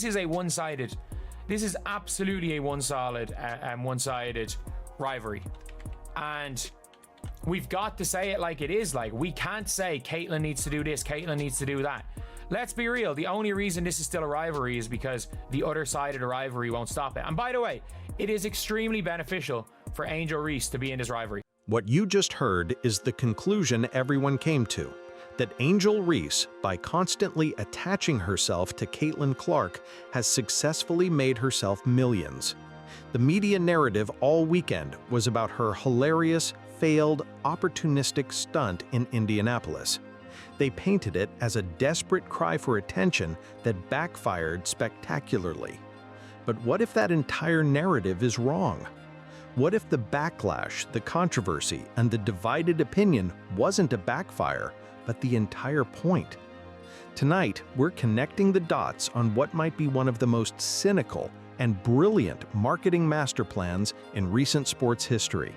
This is a one-sided. This is absolutely a one-sided rivalry, and we've got to say it like it is. Like, we can't say Caitlyn needs to do this, Caitlyn needs to do that. Let's be real. The only reason this is still a rivalry is because the other side of the rivalry won't stop it. And by the way, it is extremely beneficial for Angel Reese to be in this rivalry. What you just heard is the conclusion everyone came to, that Angel Reese, by constantly attaching herself to Caitlyn Clark, has successfully made herself millions. The media narrative all weekend was about her hilarious, failed, opportunistic stunt in Indianapolis. They painted it as a desperate cry for attention that backfired spectacularly. But what if that entire narrative is wrong? What if the backlash, the controversy, and the divided opinion wasn't a backfire, but the entire point? Tonight, we're connecting the dots on what might be one of the most cynical and brilliant marketing master plans in recent sports history.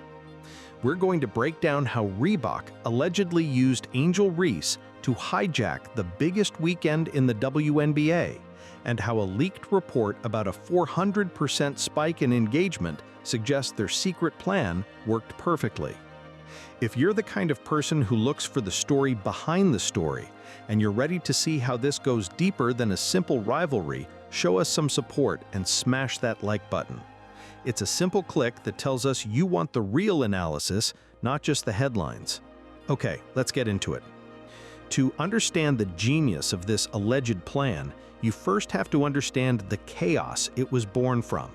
We're going to break down how Reebok allegedly used Angel Reese to hijack the biggest weekend in the WNBA, and how a leaked report about a 400% spike in engagement suggests their secret plan worked perfectly. If you're the kind of person who looks for the story behind the story, and you're ready to see how this goes deeper than a simple rivalry, show us some support and smash that like button. It's a simple click that tells us you want the real analysis, not just the headlines. Okay, let's get into it. To understand the genius of this alleged plan, you first have to understand the chaos it was born from.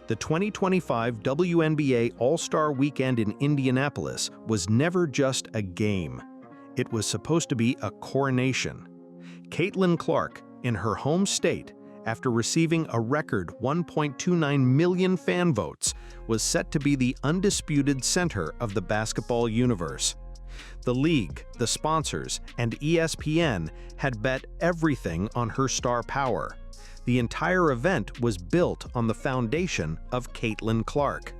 The 2025 WNBA All-Star Weekend in Indianapolis was never just a game. It was supposed to be a coronation. Caitlyn Clark, in her home state, after receiving a record 1.29 million fan votes, was set to be the undisputed center of the basketball universe. The league, the sponsors, and ESPN had bet everything on her star power. The entire event was built on the foundation of Caitlyn Clark.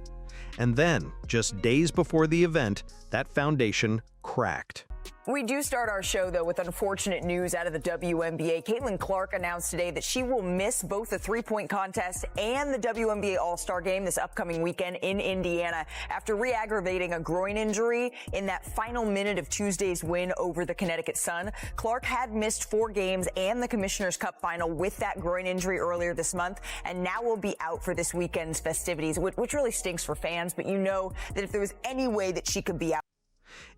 And then, just days before the event, that foundation cracked. We do start our show, though, with unfortunate news out of the WNBA. Caitlyn Clark announced today that she will miss both the three-point contest and the WNBA All-Star Game this upcoming weekend in Indiana after re-aggravating a groin injury in that final minute of Tuesday's win over the Connecticut Sun. Clark had missed 4 games and the Commissioner's Cup final with that groin injury earlier this month, and now will be out for this weekend's festivities, which really stinks for fans, but you know that if there was any way that she could be out.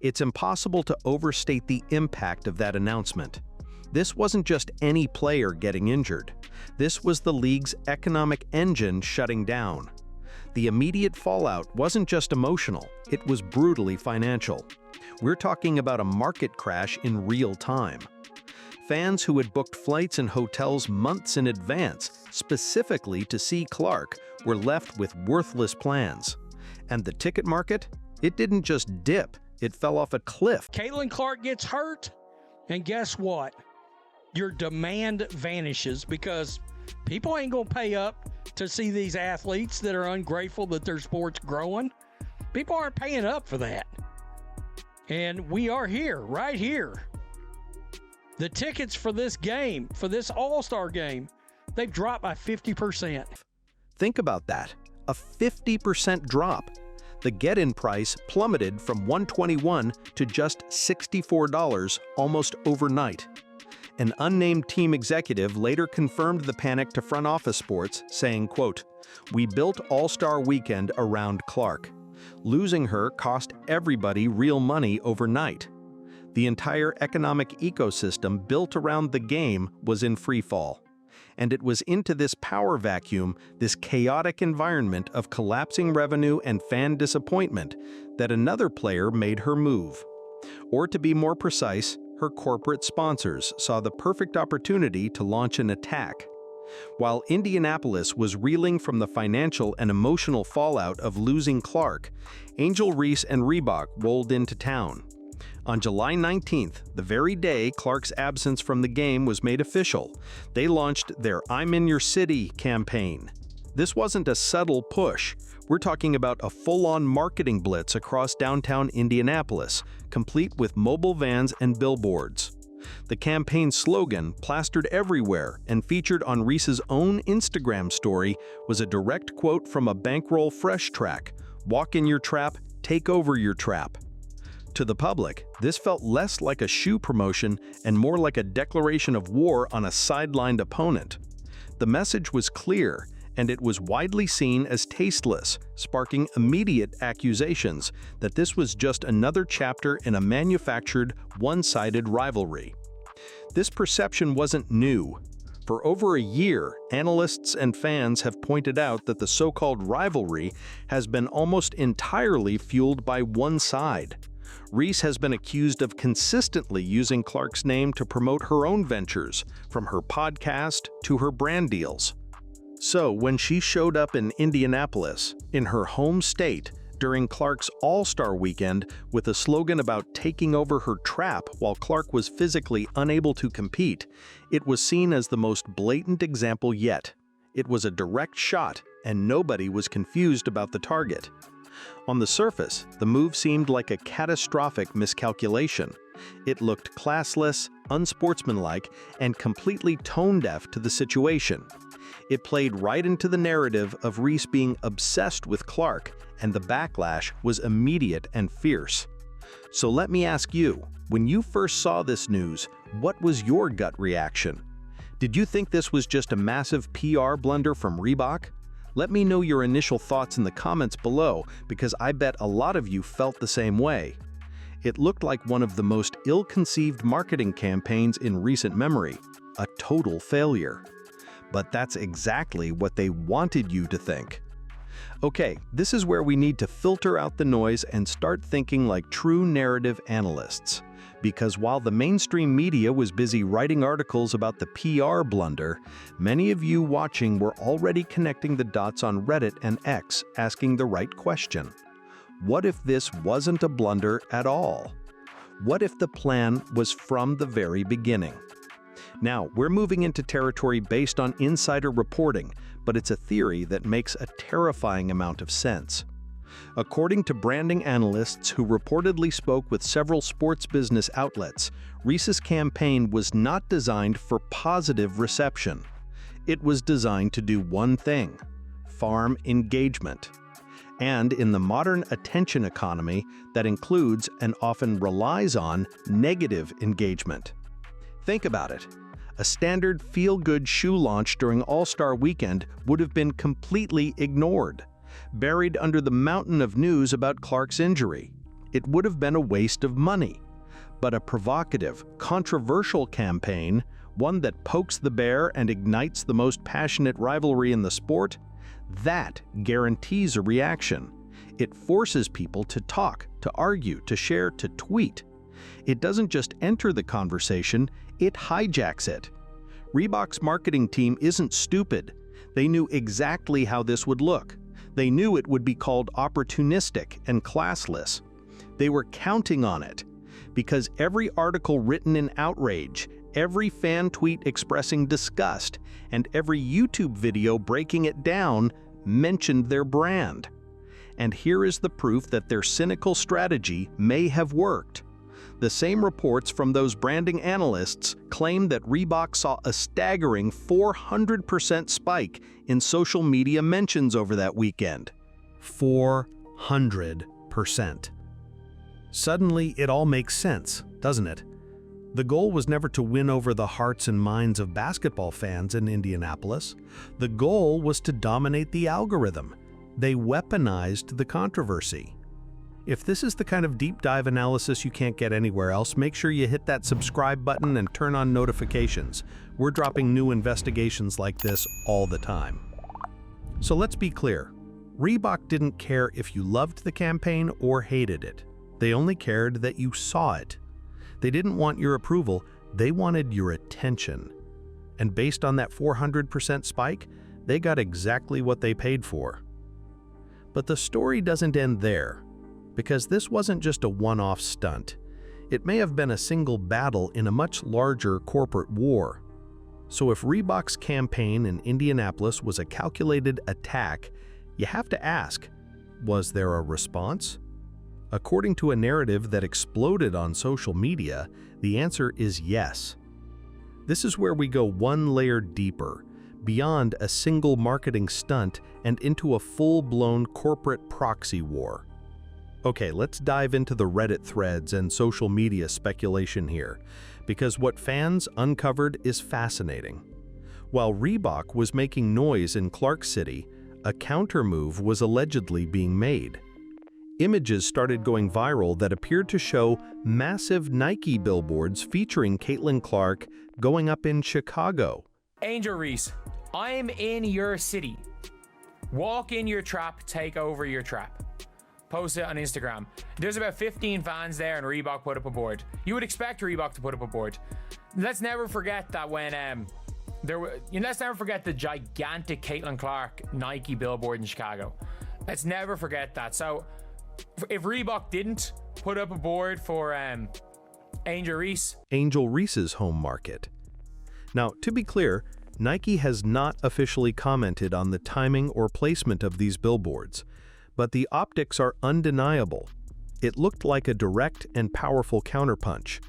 It's impossible to overstate the impact of that announcement. This wasn't just any player getting injured. This was the league's economic engine shutting down. The immediate fallout wasn't just emotional, it was brutally financial. We're talking about a market crash in real time. Fans who had booked flights and hotels months in advance, specifically to see Clark, were left with worthless plans. And the ticket market? It didn't just dip. It fell off a cliff. Caitlyn Clark gets hurt, and guess what? Your demand vanishes because people ain't going to pay up to see these athletes that are ungrateful that their sport's growing. People aren't paying up for that. And we are here, right here. The tickets for this game, for this All-Star game, they've dropped by 50%. Think about that. A 50% drop. The get-in price plummeted from $121 to just $64 almost overnight. An unnamed team executive later confirmed the panic to Front Office Sports, saying, quote, "We built All-Star Weekend around Clark. Losing her cost everybody real money overnight. The entire economic ecosystem built around the game was in free fall. And it was into this power vacuum, this chaotic environment of collapsing revenue and fan disappointment, that another player made her move. Or to be more precise, her corporate sponsors saw the perfect opportunity to launch an attack. While Indianapolis was reeling from the financial and emotional fallout of losing Clark, Angel Reese and Reebok rolled into town. On July 19th, the very day Clark's absence from the game was made official, they launched their I'm in Your City campaign. This wasn't a subtle push. We're talking about a full-on marketing blitz across downtown Indianapolis, complete with mobile vans and billboards. The campaign slogan, plastered everywhere and featured on Reese's own Instagram story, was a direct quote from a Bankroll Fresh track, "Walk in your trap, take over your trap." To the public, this felt less like a shoe promotion and more like a declaration of war on a sidelined opponent. The message was clear, and it was widely seen as tasteless, sparking immediate accusations that this was just another chapter in a manufactured, one-sided rivalry. This perception wasn't new. For over a year, analysts and fans have pointed out that the so-called rivalry has been almost entirely fueled by one side. Reese has been accused of consistently using Clark's name to promote her own ventures, from her podcast to her brand deals. So, when she showed up in Indianapolis, in her home state, during Clark's All-Star Weekend with a slogan about taking over her trap while Clark was physically unable to compete, it was seen as the most blatant example yet. It was a direct shot, and nobody was confused about the target. On the surface, the move seemed like a catastrophic miscalculation. It looked classless, unsportsmanlike, and completely tone-deaf to the situation. It played right into the narrative of Reese being obsessed with Clark, and the backlash was immediate and fierce. So let me ask you, when you first saw this news, what was your gut reaction? Did you think this was just a massive PR blunder from Reebok? Let me know your initial thoughts in the comments below, because I bet a lot of you felt the same way. It looked like one of the most ill-conceived marketing campaigns in recent memory, a total failure. But that's exactly what they wanted you to think. Okay, this is where we need to filter out the noise and start thinking like true narrative analysts. Because while the mainstream media was busy writing articles about the PR blunder, many of you watching were already connecting the dots on Reddit and X, asking the right question. What if this wasn't a blunder at all? What if the plan was from the very beginning? Now, we're moving into territory based on insider reporting, but it's a theory that makes a terrifying amount of sense. According to branding analysts who reportedly spoke with several sports business outlets, Reese's campaign was not designed for positive reception. It was designed to do one thing: farm engagement. And in the modern attention economy, that includes and often relies on negative engagement. Think about it. A standard feel-good shoe launch during All-Star Weekend would have been completely ignored, buried under the mountain of news about Clark's injury. It would have been a waste of money. But a provocative, controversial campaign, one that pokes the bear and ignites the most passionate rivalry in the sport, that guarantees a reaction. It forces people to talk, to argue, to share, to tweet. It doesn't just enter the conversation, it hijacks it. Reebok's marketing team isn't stupid. They knew exactly how this would look. They knew it would be called opportunistic and classless. They were counting on it, because every article written in outrage, every fan tweet expressing disgust, and every YouTube video breaking it down mentioned their brand. And here is the proof that their cynical strategy may have worked. The same reports from those branding analysts claim that Reebok saw a staggering 400% spike in social media mentions over that weekend. 400%. Suddenly, it all makes sense, doesn't it? The goal was never to win over the hearts and minds of basketball fans in Indianapolis. The goal was to dominate the algorithm. They weaponized the controversy. If this is the kind of deep dive analysis you can't get anywhere else, make sure you hit that subscribe button and turn on notifications. We're dropping new investigations like this all the time. So let's be clear. Reebok didn't care if you loved the campaign or hated it. They only cared that you saw it. They didn't want your approval, they wanted your attention. And based on that 400% spike, they got exactly what they paid for. But the story doesn't end there, because this wasn't just a one-off stunt. It may have been a single battle in a much larger corporate war. So if Reebok's campaign in Indianapolis was a calculated attack, you have to ask, was there a response? According to a narrative that exploded on social media, the answer is yes. This is where we go one layer deeper, beyond a single marketing stunt and into a full-blown corporate proxy war. Okay, let's dive into the Reddit threads and social media speculation here, because what fans uncovered is fascinating. While Reebok was making noise in Clark City, a counter-move was allegedly being made. Images started going viral that appeared to show massive Nike billboards featuring Caitlin Clark going up in Chicago. Angel Reese, I'm in your city. Walk in your trap, take over your trap. Post it on Instagram. There's about 15 fans there and Reebok put up a board. You would expect Reebok to put up a board. Let's never forget that when let's never forget the gigantic Caitlin Clark Nike billboard in Chicago. Let's never forget that. So if Reebok didn't put up a board for Angel Reese's home market. Now, to be clear, Nike has not officially commented on the timing or placement of these billboards, but the optics are undeniable. It looked like a direct and powerful counterpunch.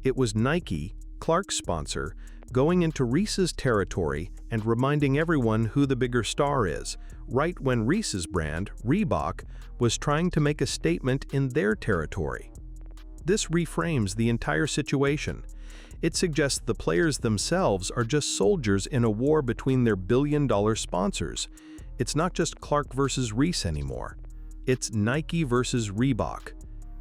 It was Nike, Clark's sponsor, going into Reese's territory and reminding everyone who the bigger star is, right when Reese's brand, Reebok, was trying to make a statement in their territory. This reframes the entire situation. It suggests the players themselves are just soldiers in a war between their billion-dollar sponsors. It's not just Clark versus Reese anymore. It's Nike versus Reebok.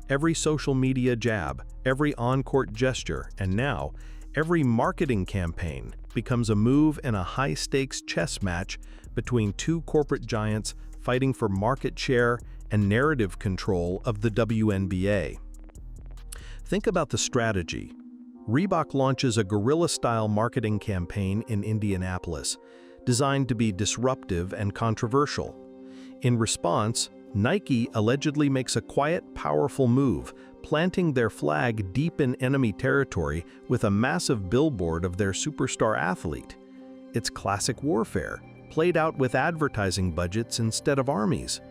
Every social media jab, every on-court gesture, and now, every marketing campaign becomes a move in a high-stakes chess match between two corporate giants fighting for market share and narrative control of the WNBA. Think about the strategy. Reebok launches a guerrilla-style marketing campaign in Indianapolis, designed to be disruptive and controversial. In response, Nike allegedly makes a quiet, powerful move, planting their flag deep in enemy territory with a massive billboard of their superstar athlete. It's classic warfare, played out with advertising budgets instead of armies.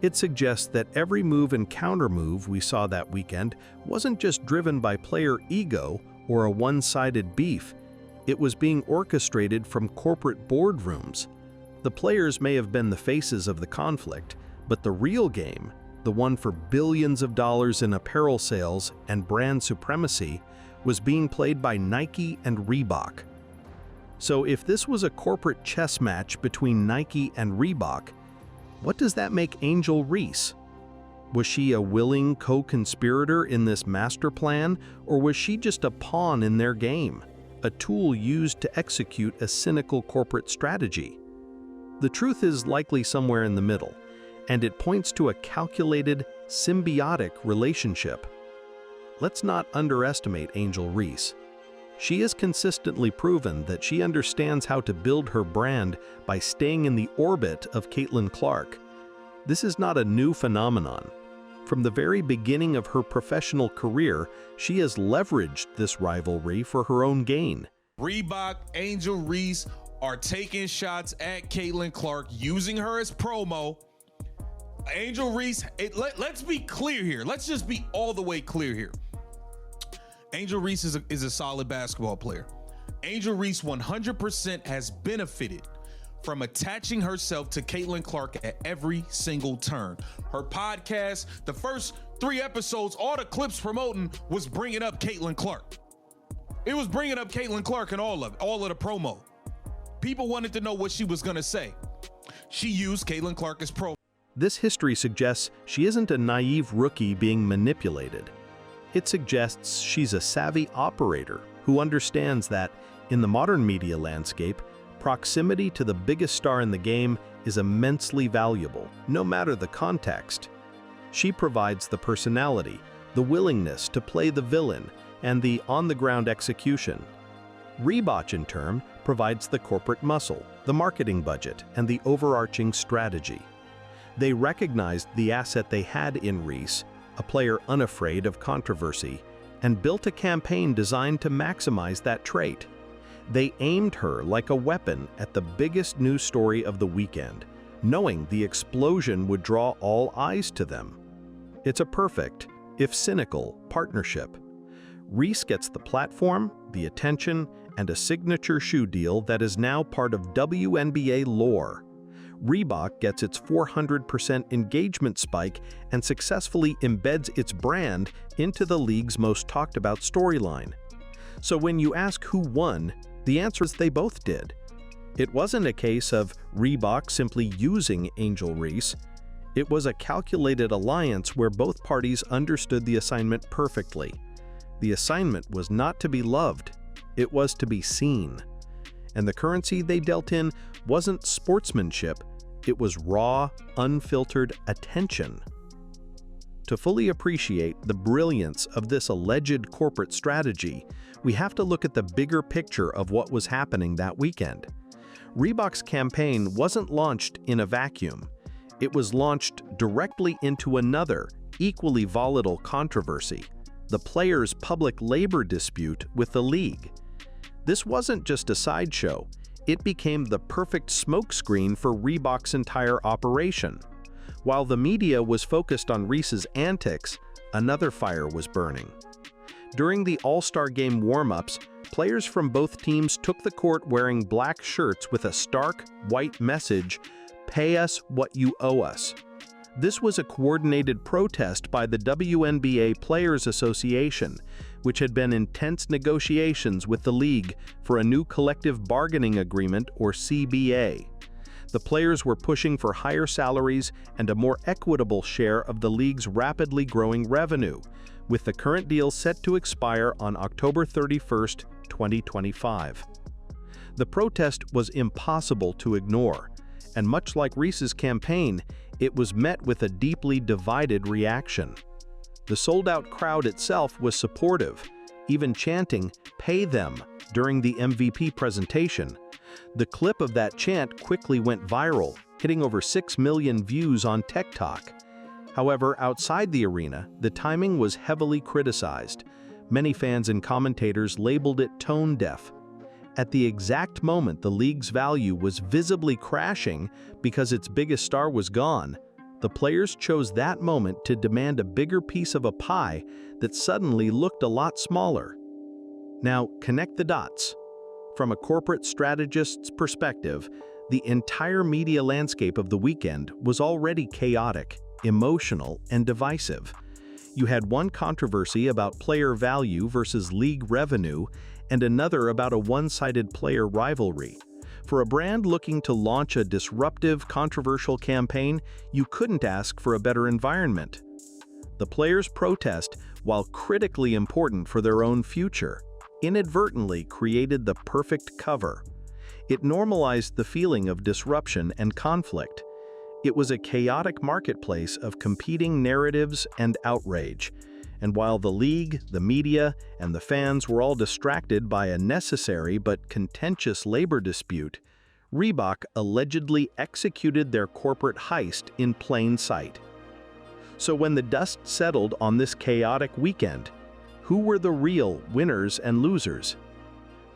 It suggests that every move and countermove we saw that weekend wasn't just driven by player ego or a one-sided beef. It was being orchestrated from corporate boardrooms. The players may have been the faces of the conflict, but the real game, the one for billions of dollars in apparel sales and brand supremacy, was being played by Nike and Reebok. So if this was a corporate chess match between Nike and Reebok, what does that make Angel Reese? Was she a willing co-conspirator in this master plan, or was she just a pawn in their game, a tool used to execute a cynical corporate strategy? The truth is likely somewhere in the middle, and it points to a calculated, symbiotic relationship. Let's not underestimate Angel Reese. She has consistently proven that she understands how to build her brand by staying in the orbit of Caitlin Clark. This is not a new phenomenon. From the very beginning of her professional career, she has leveraged this rivalry for her own gain. Reebok, Angel Reese are taking shots at Caitlin Clark, using her as promo. Angel Reese, let's be clear here. Let's just be all the way clear here. Angel Reese is a solid basketball player. Angel Reese 100% has benefited from attaching herself to Caitlin Clark at every single turn. Her podcast, the first 3 episodes, all the clips promoting was bringing up Caitlin Clark. It was bringing up Caitlin Clark in all of the promo. People wanted to know what she was going to say. She used Caitlin Clark as promo. This history suggests she isn't a naive rookie being manipulated. It suggests she's a savvy operator who understands that, in the modern media landscape, proximity to the biggest star in the game is immensely valuable, no matter the context. She provides the personality, the willingness to play the villain, and the on-the-ground execution. Reebok, in turn, provides the corporate muscle, the marketing budget, and the overarching strategy. They recognized the asset they had in Reese, a player unafraid of controversy, and built a campaign designed to maximize that trait. They aimed her like a weapon at the biggest news story of the weekend, knowing the explosion would draw all eyes to them. It's a perfect, if cynical, partnership. Reese gets the platform, the attention, and a signature shoe deal that is now part of WNBA lore. Reebok gets its 400% engagement spike and successfully embeds its brand into the league's most talked about storyline. So when you ask who won, the answer is they both did. It wasn't a case of Reebok simply using Angel Reese. It was a calculated alliance where both parties understood the assignment perfectly. The assignment was not to be loved, it was to be seen. And the currency they dealt in wasn't sportsmanship, it was raw, unfiltered attention. To fully appreciate the brilliance of this alleged corporate strategy, we have to look at the bigger picture of what was happening that weekend. Reebok's campaign wasn't launched in a vacuum. It was launched directly into another, equally volatile controversy: the players' public labor dispute with the league. This wasn't just a sideshow, it became the perfect smokescreen for Reebok's entire operation. While the media was focused on Reese's antics, another fire was burning. During the All-Star Game warm-ups, players from both teams took the court wearing black shirts with a stark, white message, "Pay us what you owe us." This was a coordinated protest by the WNBA Players Association, which had been in tense negotiations with the league for a new collective bargaining agreement, or CBA. The players were pushing for higher salaries and a more equitable share of the league's rapidly growing revenue, with the current deal set to expire on October 31st, 2025. The protest was impossible to ignore, and much like Reese's campaign, it was met with a deeply divided reaction. The sold-out crowd itself was supportive, even chanting, "Pay them," during the MVP presentation. The clip of that chant quickly went viral, hitting over 6 million views on TikTok. However, outside the arena, the timing was heavily criticized. Many fans and commentators labeled it tone-deaf. At the exact moment the league's value was visibly crashing because its biggest star was gone, the players chose that moment to demand a bigger piece of a pie that suddenly looked a lot smaller. Now, connect the dots. From a corporate strategist's perspective, the entire media landscape of the weekend was already chaotic, emotional, and divisive. You had one controversy about player value versus league revenue, and another about a one-sided player rivalry. For a brand looking to launch a disruptive, controversial campaign, you couldn't ask for a better environment. The players' protest, while critically important for their own future, inadvertently created the perfect cover. It normalized the feeling of disruption and conflict. It was a chaotic marketplace of competing narratives and outrage. And while the league, the media, and the fans were all distracted by a necessary but contentious labor dispute, Reebok allegedly executed their corporate heist in plain sight. So when the dust settled on this chaotic weekend, who were the real winners and losers?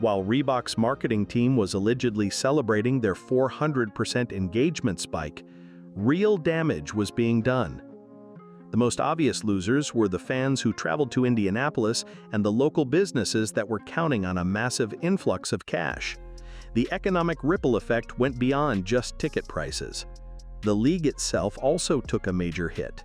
While Reebok's marketing team was allegedly celebrating their 400% engagement spike, real damage was being done. The most obvious losers were the fans who traveled to Indianapolis and the local businesses that were counting on a massive influx of cash. The economic ripple effect went beyond just ticket prices. The league itself also took a major hit.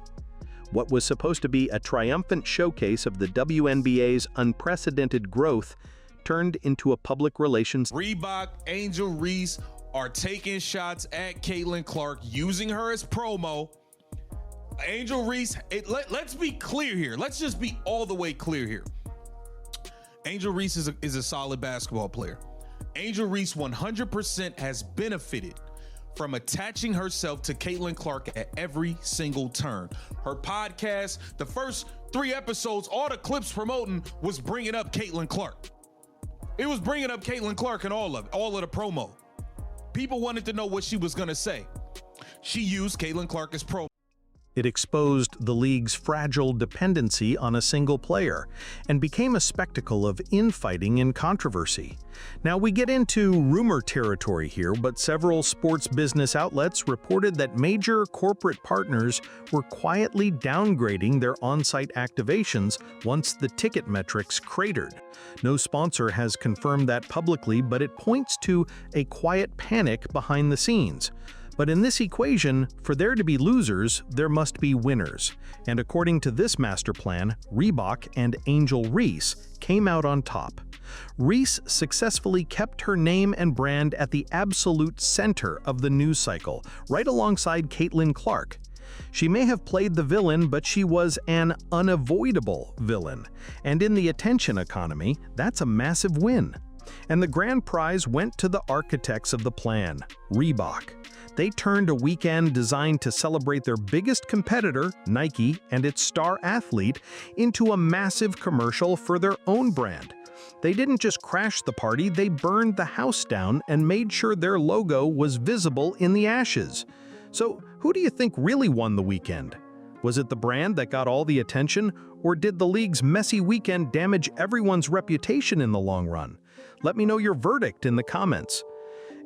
What was supposed to be a triumphant showcase of the WNBA's unprecedented growth turned into a public relations. Reebok, Angel Reese are taking shots at Caitlin Clark, using her as promo. Angel Reese, let's be clear here. Let's just be all the way clear here. Angel Reese is a solid basketball player. Angel Reese 100% has benefited from attaching herself to Caitlin Clark at every single turn. Her podcast, the first 3 episodes, all the clips promoting was bringing up Caitlin Clark. It was bringing up Caitlin Clark and all of the promo. People wanted to know what she was going to say. She used Caitlin Clark as promo. It exposed the league's fragile dependency on a single player and became a spectacle of infighting and controversy. Now, we get into rumor territory here, but several sports business outlets reported that major corporate partners were quietly downgrading their on-site activations once the ticket metrics cratered. No sponsor has confirmed that publicly, but it points to a quiet panic behind the scenes. But in this equation, for there to be losers, there must be winners. And according to this master plan, Reebok and Angel Reese came out on top. Reese successfully kept her name and brand at the absolute center of the news cycle, right alongside Caitlin Clark. She may have played the villain, but she was an unavoidable villain. And in the attention economy, that's a massive win. And the grand prize went to the architects of the plan, Reebok. They turned a weekend designed to celebrate their biggest competitor, Nike, and its star athlete, into a massive commercial for their own brand. They didn't just crash the party, they burned the house down and made sure their logo was visible in the ashes. So, who do you think really won the weekend? Was it the brand that got all the attention, or did the league's messy weekend damage everyone's reputation in the long run? Let me know your verdict in the comments.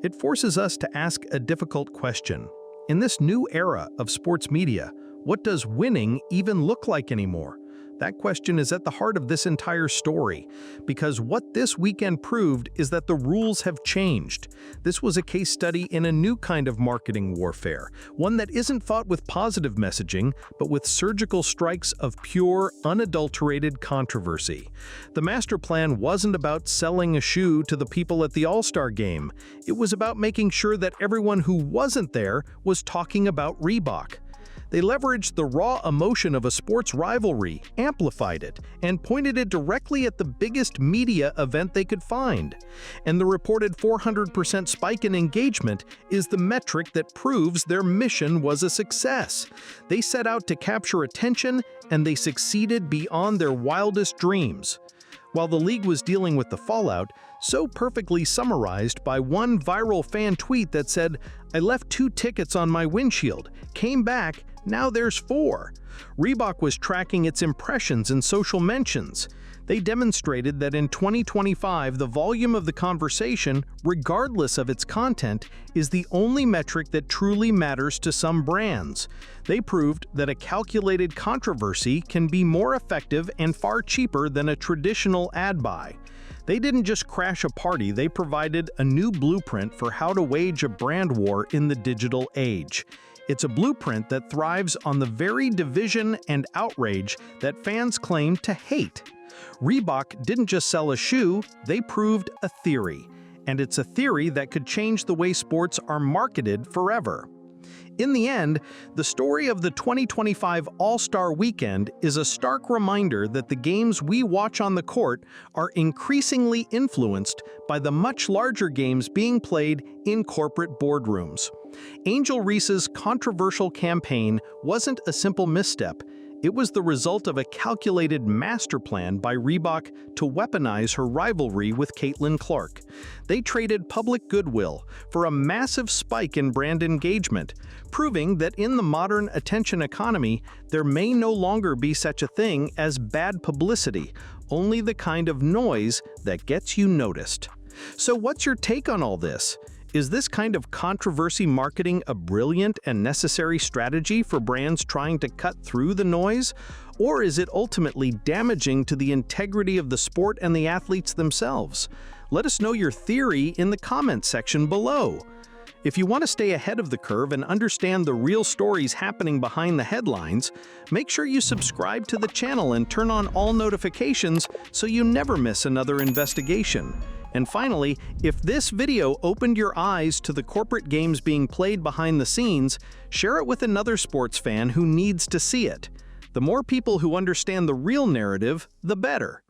It forces us to ask a difficult question. In this new era of sports media, what does winning even look like anymore? That question is at the heart of this entire story, because what this weekend proved is that the rules have changed. This was a case study in a new kind of marketing warfare, one that isn't fought with positive messaging, but with surgical strikes of pure, unadulterated controversy. The master plan wasn't about selling a shoe to the people at the All-Star game. It was about making sure that everyone who wasn't there was talking about Reebok. They leveraged the raw emotion of a sports rivalry, amplified it, and pointed it directly at the biggest media event they could find. And the reported 400% spike in engagement is the metric that proves their mission was a success. They set out to capture attention, and they succeeded beyond their wildest dreams. While the league was dealing with the fallout, so perfectly summarized by one viral fan tweet that said, "I left 2 tickets on my windshield, came back, now there's 4. Reebok was tracking its impressions and social mentions. They demonstrated that in 2025, the volume of the conversation, regardless of its content, is the only metric that truly matters to some brands. They proved that a calculated controversy can be more effective and far cheaper than a traditional ad buy. They didn't just crash a party, they provided a new blueprint for how to wage a brand war in the digital age. It's a blueprint that thrives on the very division and outrage that fans claim to hate. Reebok didn't just sell a shoe, they proved a theory. And it's a theory that could change the way sports are marketed forever. In the end, the story of the 2025 All-Star Weekend is a stark reminder that the games we watch on the court are increasingly influenced by the much larger games being played in corporate boardrooms. Angel Reese's controversial campaign wasn't a simple misstep. It was the result of a calculated master plan by Reebok to weaponize her rivalry with Caitlin Clark. They traded public goodwill for a massive spike in brand engagement, proving that in the modern attention economy, there may no longer be such a thing as bad publicity, only the kind of noise that gets you noticed. So what's your take on all this? Is this kind of controversy marketing a brilliant and necessary strategy for brands trying to cut through the noise? Or is it ultimately damaging to the integrity of the sport and the athletes themselves? Let us know your theory in the comments section below. If you want to stay ahead of the curve and understand the real stories happening behind the headlines, make sure you subscribe to the channel and turn on all notifications so you never miss another investigation. And finally, if this video opened your eyes to the corporate games being played behind the scenes, share it with another sports fan who needs to see it. The more people who understand the real narrative, the better.